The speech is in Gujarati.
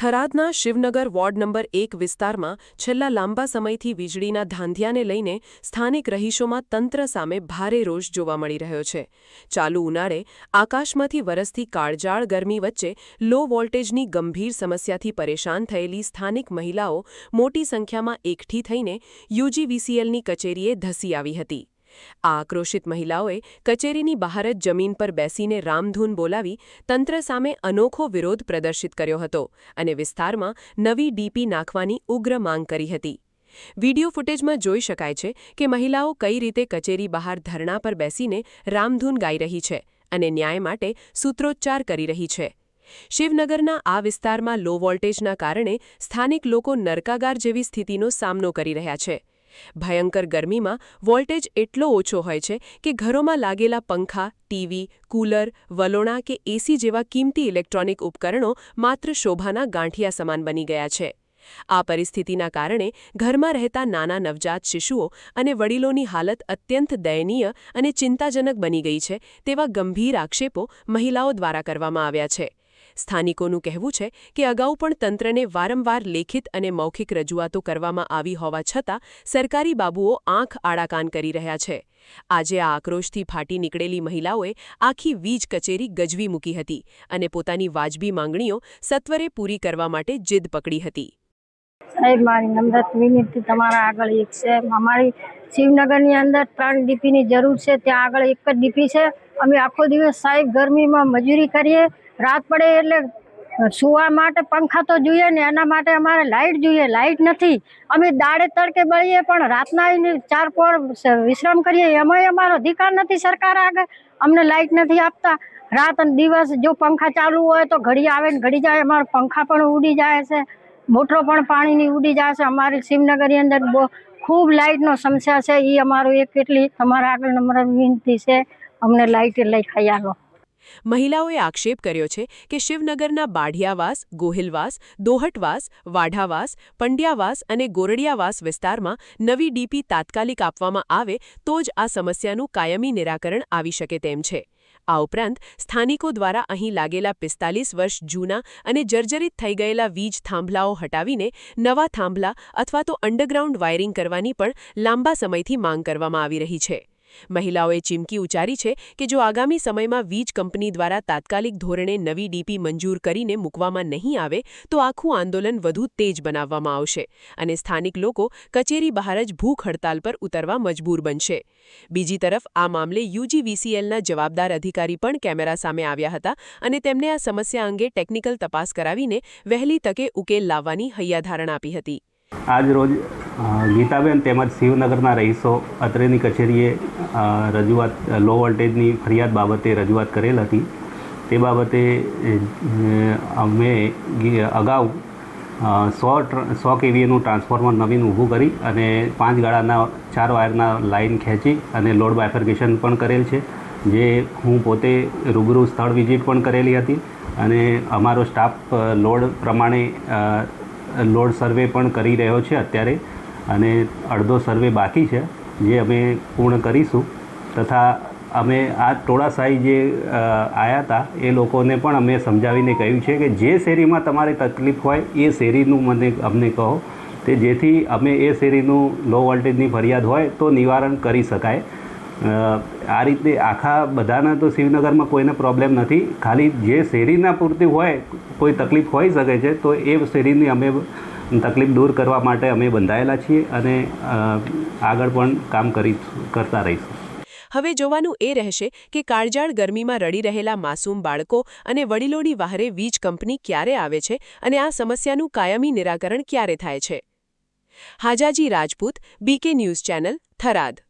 થરાદના શિવનગર વોર્ડ નંબર 1 વિસ્તારમાં છેલ્લા લાંબા સમયથી વીજળીના ધાંધિયાને લઈને સ્થાનિક રહીશોમાં તંત્ર સામે ભારે રોષ જોવા મળી રહ્યો છે. ચાલુ ઉનાળે આકાશમાંથી વરસતી કાળઝાળ ગરમી વચ્ચે લો વોલ્ટેજની ગંભીર સમસ્યાથી પરેશાન થયેલી સ્થાનિક મહિલાઓ મોટી સંખ્યામાં એકઠી થઈને યુજીવીસીએલની કચેરીએ ધસી આવી હતી. આ આક્રોશિત મહિલાઓએ કચેરીની બહાર જ જમીન પર બેસીને રામધૂન બોલાવી તંત્ર સામે અનોખો વિરોધ પ્રદર્શિત કર્યો હતો અને વિસ્તારમાં નવી ડીપી નાખવાની ઉગ્ર માંગ કરી હતી. વિડિયો ફૂટેજમાં જોઈ શકાય છે કે મહિલાઓ કઈ રીતે કચેરી બહાર ધરણા પર બેસીને રામધૂન ગાઈ રહી છે અને ન્યાય માટે સૂત્રોચ્ચાર કરી રહી છે. શિવનગરના આ વિસ્તારમાં લો વોલ્ટેજના કારણે સ્થાનિક લોકો નરકાગાર જેવી સ્થિતિનો સામનો કરી રહ્યા છે. ભયંકર ગરમીમાં વોલ્ટેજ એટલો ઓછો હોય છે કે ઘરોમાં લાગેલા પંખા, ટીવી, કૂલર, વલોણા કે એસી જેવા કિંમતી ઇલેક્ટ્રોનિક ઉપકરણો માત્ર શોભાના ગાંઠિયા સમાન બની ગયા છે. આ પરિસ્થિતિના કારણે ઘરમાં રહેતા નાના નવજાત શિશુઓ અને વડીલોની હાલત અત્યંત દયનીય અને ચિંતાજનક બની ગઈ છે તેવા ગંભીર આક્ષેપો મહિલાઓ દ્વારા કરવામાં આવ્યા છે. સ્થાનિકોનું કહેવું છે કે અગાઉ પણ તંત્રને વારંવાર લેખિત અને મૌખિક રજૂઆતો કરવામાં આવી હોવા છતાં સરકારી બાબુઓ આંખ આડા કાન કરી રહ્યા છે. આજે આ આક્રોશથી ફાટી નીકળેલી મહિલાઓએ આખી વીજ કચેરી ગજવી મૂકી હતી અને પોતાની વાજબી માંગણીઓ સત્વરે પૂરી કરવા માટે જીદ પકડી હતી. સાહેબ, મારી નમ્રત વિનંતી તમારા આગળ એક છે. અમારી શિવનગરની અંદર 3 ડીપીની જરૂર છે. ત્યાં આગળ એક જ ડીપી છે. અમે આખો દિવસ સાહેબ ગરમીમાં મજૂરી કરીએ. રાત પડે એટલે સુવા માટે પંખા તો જોઈએ ને, એના માટે અમારે લાઇટ જોઈએ. લાઇટ નથી. અમે દાડે તડકે બળીએ પણ રાતના આવીને 4 પોર વિશ્રામ કરીએ. એમાંય અમારો અધિકાર નથી સરકાર આગળ. અમને લાઇટ નથી આપતા. રાત અને દિવસ જો પંખા ચાલુ હોય તો ઘડી આવે ને ઘડી જાય. અમારા પંખા પણ ઉડી જાય છે, મોટરો પણ પાણીની ઉડી જાય છે. અમારી શિવનગરની અંદર ખૂબ લાઇટનો સમસ્યા છે. એ અમારું એક એટલી તમારા આગળ નમ્ર વિનંતી છે, અમને લાઇટ લઈ ખાઈ આવો. મહિલાઓએ આક્ષેપ કર્યો છે કે શિવનગરના બાઢિયાવાસ, ગોહિલવાસ, દોહટવાસ, વાઢાવાસ, પંડ્યાવાસ અને ગોરડિયાવાસ વિસ્તારમાં નવી ડીપી તાત્કાલિક આપવામાં આવે તો જ આ સમસ્યાનું કાયમી નિરાકરણ આવી શકે તેમ છે. આ ઉપરાંત સ્થાનિકો દ્વારા અહીં લાગેલા 45 વર્ષ જૂના અને જર્જરિત થઈ ગયેલા વીજ થાંભલાઓ હટાવીને નવા થાંભલા અથવા તો અંડરગ્રાઉન્ડ વાયરિંગ કરવાની પણ લાંબા સમયથી માંગ કરવામાં આવી રહી છે. મહિલાઓએ ચીમકી ઉચ્ચારી છે કે જો આગામી સમયમાં વીજ કંપની દ્વારા તાત્કાલિક ધોરણે નવી ડીપી મંજૂર કરીને મૂકવામાં નહીં આવે તો આખું આંદોલન વધુ તેજ બનાવવામાં આવશે અને સ્થાનિક લોકો કચેરી બહાર જ ભૂખ હડતાલ પર ઉતરવા મજબૂર બનશે. બીજી તરફ આ મામલે યુજીવીસીએલના જવાબદાર અધિકારી પણ કેમેરા સામે આવ્યા હતા અને તેમને આ સમસ્યા અંગે ટેકનિકલ તપાસ કરાવીને વહેલી તકે ઉકેલ લાવવાની હૈયાધારણ આપી હતી. આજ રોજ ગીતાબેન તેમજ શિવનગરના રહીશો અત્રેની કચેરીએ રજૂઆત લો વોલ્ટેજની ફરિયાદ બાબતે રજૂઆત કરેલ હતી. તે બાબતે અમે અગાઉ 100 kVAનું ટ્રાન્સફોર્મર નવીન ઊભું કરી અને 5 ગાળાના 4 વાયરના લાઇન ખેંચી અને લોડ બાયફર્કેશન પણ કરેલ છે, જે હું પોતે રૂબરૂ સ્થળ વિઝિટ પણ કરેલી હતી અને અમારો સ્ટાફ લોડ પ્રમાણે લોડ સર્વે પણ કરી રહ્યો છે અત્યારે અને અડધો સર્વે બાકી છે, જે અમે પૂર્ણ કરીશું. તથા અમે આ ટોળાશાહી જે આવ્યા હતા એ લોકોને પણ અમે સમજાવીને કહ્યું છે કે જે શેરીમાં તમારે તકલીફ હોય એ શેરીનું અમને કહો, તે જેથી અમે એ શેરીનું લો વોલ્ટેજની ફરિયાદ હોય તો નિવારણ કરી શકાય. આ રીતે આખા બધાના તો શિવનગરમાં કોઈને પ્રોબ્લેમ નથી. ખાલી જે શેરીના પૂરતી હોય કોઈ તકલીફ હોઈ શકે છે તો એ શેરીની અમે તકલીફ દૂર કરવા માટે અમે બંધાયેલા છીએ અને આગળ પણ કામ કરતા રહીશું. હવે જોવાનું એ રહેશે કે કાળઝાળ ગરમીમાં રડી રહેલા માસૂમ બાળકો અને વડીલોની વહારે વીજ કંપની ક્યારે આવે છે અને આ સમસ્યાનું કાયમી નિરાકરણ ક્યારે થાય છે. Hajaji Rajput, BK news channel, Tharad.